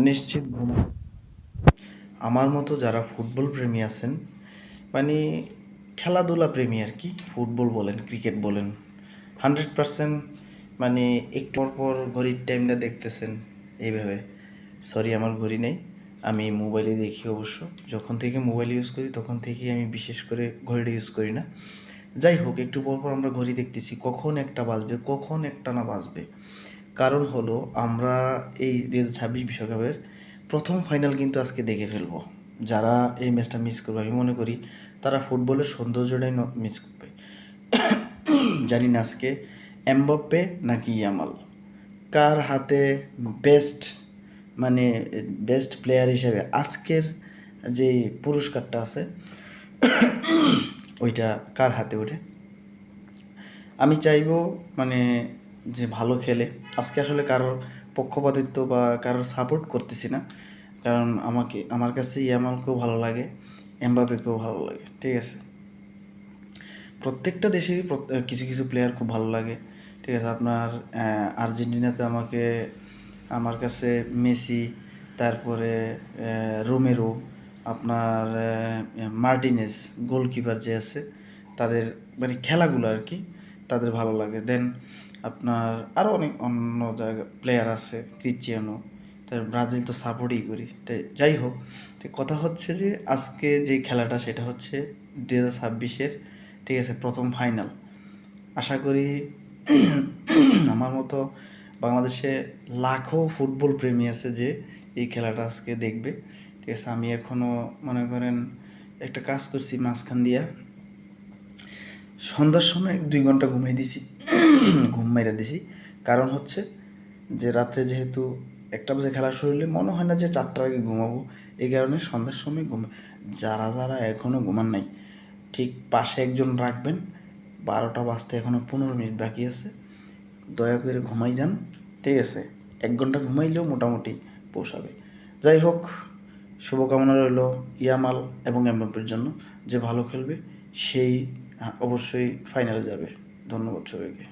নিশ্চিত আমার মতো যারা ফুটবল প্রেমী আছেন, মানে খেলাধুলা প্রেমী আর কি, ফুটবল বলেন ক্রিকেট বলেন, 100% মানে একটু পর ঘড়ির টাইমটা দেখতেছেন এইভাবে। সরি, আমার ঘড়ি নেই, আমি মোবাইলে দেখি অবশ্য। যখন থেকে মোবাইল ইউজ করি তখন থেকেই আমি বিশেষ করে ঘড়িটা ইউজ করি না। যাই হোক, একটু পর পর আমরা ঘড়ি দেখতেছি কখন একটা বাজবে, কখন একটা না বাজবে। কারণ হলো আমরা এই 2026 বিশ্বকাপের প্রথম ফাইনাল কিন্তু আজকে দেখে ফেলবো। যারা এই ম্যাচটা মিস করবে, আমি মনে করি তারা ফুটবলের সৌন্দর্যটাই মিস করবে। জানি না আজকে এমবাপ্পে নাকি ইয়ামাল কার হাতে বেস্ট, মানে বেস্ট প্লেয়ার হিসেবে আজকের যে পুরস্কারটা আছে ওইটা কার হাতে ওঠে। আমি চাইবো মানে যে ভালো খেলে। আজকে আসলে কারোর পক্ষপাতিত্ব বা কারোর সাপোর্ট করতেছি না, কারণ আমার কাছে ইয়ামালকেও ভালো লাগে, এমবাপ্পেকেও ভালো লাগে, ঠিক আছে। প্রত্যেকটা দেশেরই কিছু কিছু প্লেয়ার খুব ভালো লাগে, ঠিক আছে। আপনার আর্জেন্টিনাতে আমার কাছে মেসি, তারপরে রোমেরো, আপনার মার্টিনেজ, গোলকিপার যে আছে, তাদের মানে খেলাগুলো আর কি তাদের ভালো লাগে। দেন আপনার আরও অনেক অন্য জায়গা প্লেয়ার আছে, ক্রিশ্চিয়ানো, তার ব্রাজিল তো সাপোর্টই করি। তাই যাই হোক, তো কথা হচ্ছে যে আজকে যে খেলাটা সেটা হচ্ছে 2026-এর, ঠিক আছে, প্রথম ফাইনাল। আশা করি আমার মতো বাংলাদেশে লাখো ফুটবল প্রেমী আছে যে এই খেলাটা আজকে দেখবে, ঠিক আছে। আমি এখনও মনে করেন একটা কাজ করছি মাঝখান দিয়া, সন্ধ্যার সময় 2 ঘন্টা ঘুমাই দিছি, ঘুম মাইরা দিছি। কারণ হচ্ছে যে রাত্রে যেহেতু 1টা বাজে খেলা শুরু হলে মনে হয় না যে 4টার আগে ঘুমাবো, এই কারণে সন্ধ্যার সময় যারা যারা এখনও ঘুমান নাই, ঠিক পাশে একজন রাখবেন। 12টা বাজতে এখনও 15 মিনিট বাকি আছে, দয়া করে ঘুমাই যান, ঠিক আছে। 1 ঘন্টা ঘুমাইলেও মোটামুটি পোষাবে। যাই হোক, শুভকামনা রইল ইয়ামাল এবং এমবাপ্পের জন্য। যে ভালো খেলবে সেই অবশ্যই ফাইনালে যাবে। ধন্যবাদ সবাইকে।